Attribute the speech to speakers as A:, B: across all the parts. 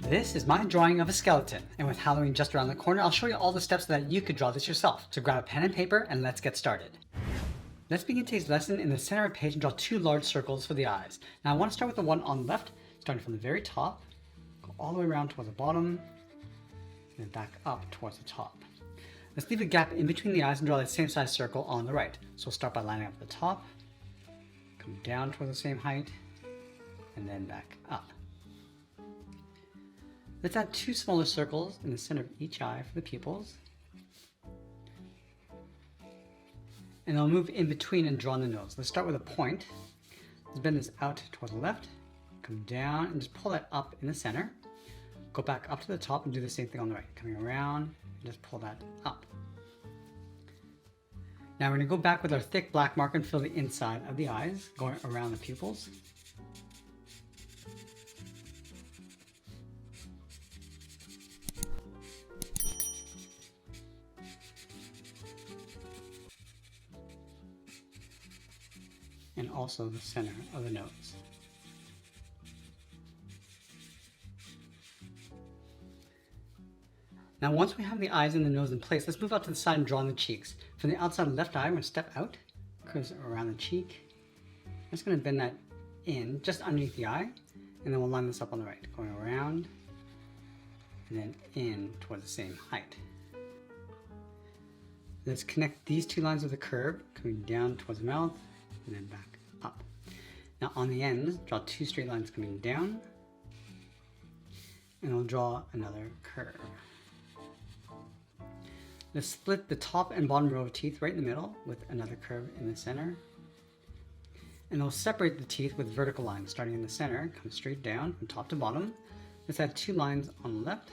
A: This is my drawing of a skeleton, and with Halloween just around the corner, I'll show you all the steps so that you could draw this yourself. So grab a pen and paper and let's get started. Let's begin today's lesson in the center of the page and draw two large circles for the eyes. Now I want to start with the one on the left, starting from the very top, go all the way around towards the bottom, and then back up towards the top. Let's leave a gap in between the eyes and draw the same size circle on the right. So we'll start by lining up at the top, come down towards the same height, and then back up. Let's add two smaller circles in the center of each eye for the pupils. And I'll move in between and draw on the nose. Let's start with a point. Let's bend this out toward the left, come down and just pull that up in the center. Go back up to the top and do the same thing on the right. Coming around and just pull that up. Now we're going to go back with our thick black marker and fill the inside of the eyes, going around the pupils. And also the center of the nose. Now once we have the eyes and the nose in place, let's move out to the side and draw on the cheeks. From the outside left eye, I'm going to step out, curves around the cheek. I'm just going to bend that in just underneath the eye, and then we'll line this up on the right, going around and then in towards the same height. Let's connect these two lines with a curve, coming down towards the mouth and then back up. Now on the ends, draw two straight lines coming down, and I'll draw another curve. Let's split the top and bottom row of teeth right in the middle with another curve in the center. And I'll separate the teeth with vertical lines starting in the center, come straight down from top to bottom. Let's add two lines on the left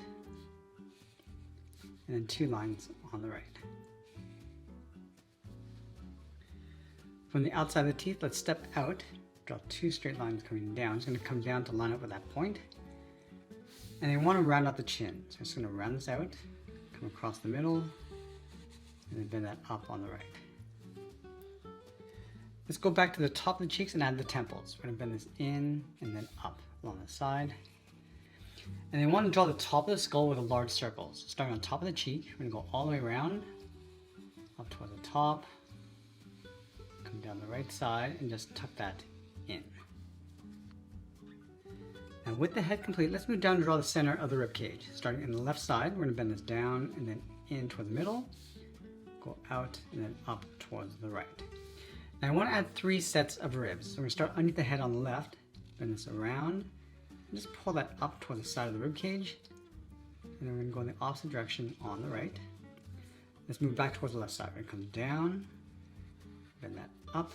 A: and then two lines on the right. From the outside of the teeth, let's step out, draw two straight lines coming down. It's going to come down to line up with that point. And then we want to round out the chin. So I'm just going to round this out, come across the middle, and then bend that up on the right. Let's go back to the top of the cheeks and add the temples. We're going to bend this in and then up along the side. And then we want to draw the top of the skull with a large circle. So starting on top of the cheek, we're going to go all the way around, up towards the top, come down the right side and just tuck that in. Now with the head complete, let's move down to draw the center of the rib cage. Starting in the left side, we're going to bend this down and then in toward the middle, go out and then up towards the right. Now I want to add three sets of ribs. So we're going to start underneath the head on the left, bend this around, and just pull that up toward the side of the rib cage. And then we're going to go in the opposite direction on the right. Let's move back towards the left side. We're going to come down, bend that up,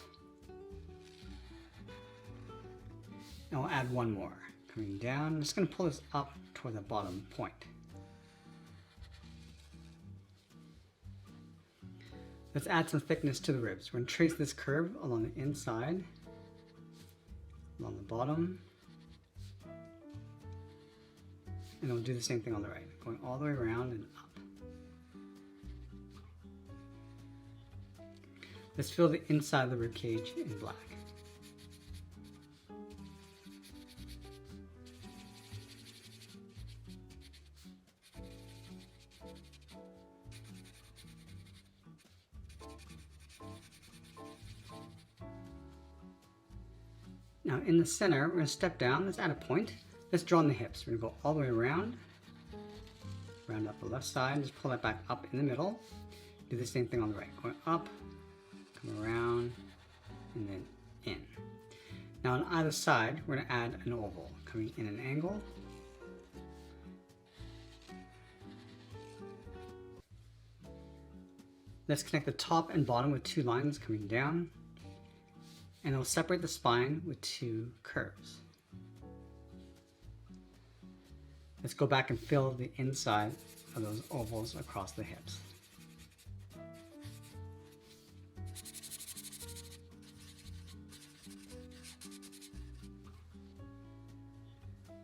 A: and we'll add one more. Coming down, I'm just going to pull this up toward the bottom point. Let's add some thickness to the ribs. We're going to trace this curve along the inside, along the bottom, and we'll do the same thing on the right, going all the way around and up. Let's fill the inside of the rib cage in black. Now in the center, we're going to step down, let's add a point. Let's draw on the hips. We're going to go all the way around, round up the left side, just pull that back up in the middle. Do the same thing on the right, going up, come around, and then in. Now on either side, we're going to add an oval, coming in an angle. Let's connect the top and bottom with two lines coming down, and I'll separate the spine with two curves. Let's go back and fill the inside of those ovals across the hips.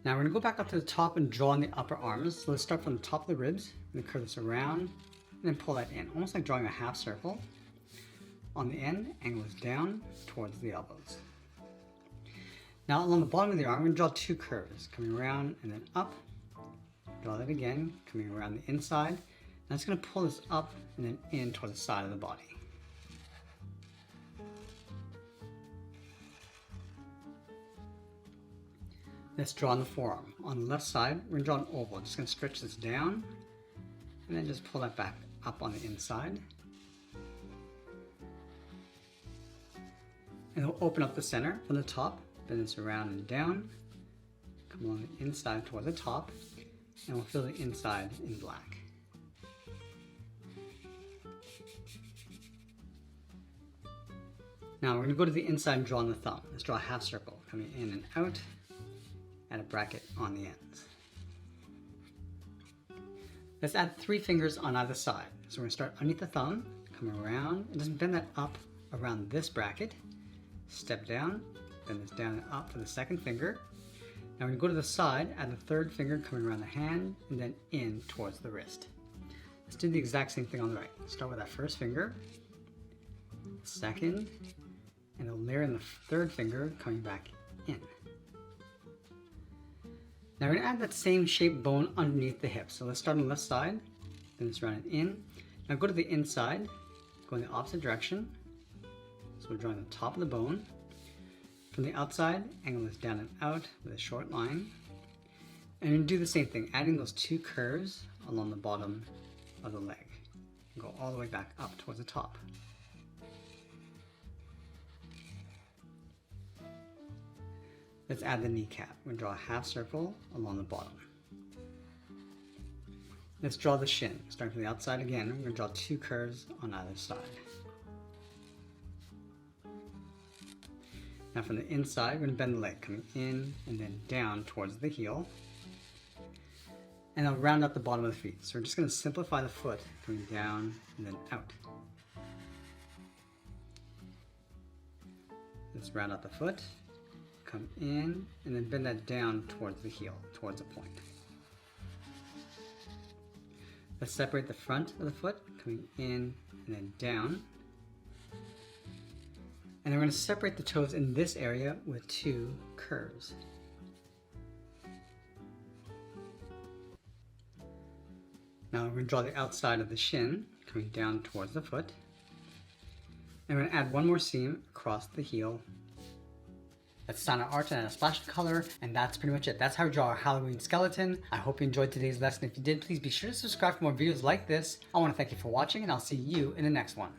A: Now we're going to go back up to the top and draw on the upper arms. So let's start from the top of the ribs. I'm going to curve this around and then pull that in, almost like drawing a half circle. On the end, angle is down towards the elbows. Now along the bottom of the arm, I'm going to draw two curves, coming around and then up, Draw that again, coming around the inside. That's going to pull this up and then in toward the side of the body. Let's draw on the forearm. On the left side, we're going to draw an oval. Just going to stretch this down and then just pull that back up on the inside. And we'll open up the center from the top, bend this around and down, come along the inside toward the top, and we'll fill the inside in black. Now we're going to go to the inside and draw on the thumb. Let's draw a half circle coming in and out, add a bracket on the ends. Let's add 3 fingers on either side. So we're going to start underneath the thumb, come around, and just bend that up around this bracket, step down, bend this down and up for the second finger. Now we're going to go to the side, add the third finger coming around the hand, and then in towards the wrist. Let's do the exact same thing on the right. Start with that first finger, second, and we'll layer in the third finger coming back in. Now we're going to add that same shaped bone underneath the hip. So let's start on the left side, then let's run it in. Now go to the inside, go in the opposite direction. So we're drawing the top of the bone. From the outside, angle this down and out with a short line. And then do the same thing, adding those 2 curves along the bottom of the leg. And go all the way back up towards the top. Let's add the kneecap. We're going to draw a half circle along the bottom. Let's draw the shin. Starting from the outside again, we're going to draw 2 curves on either side. Now from the inside, we're going to bend the leg, coming in and then down towards the heel. And I'll round up the bottom of the feet. So we're just going to simplify the foot, coming down and then out. Let's round out the foot, come in, and then bend that down towards the heel, towards the point. Let's separate the front of the foot, coming in and then down. And then we're going to separate the toes in this area with 2 curves. Now we're going to draw the outside of the shin, coming down towards the foot. And we're going to add 1 more seam across the heel. Let's sign our art and add a splash of color, and that's pretty much it. That's how we draw our Halloween skeleton. I hope you enjoyed today's lesson. If you did, please be sure to subscribe for more videos like this. I want to thank you for watching, and I'll see you in the next one.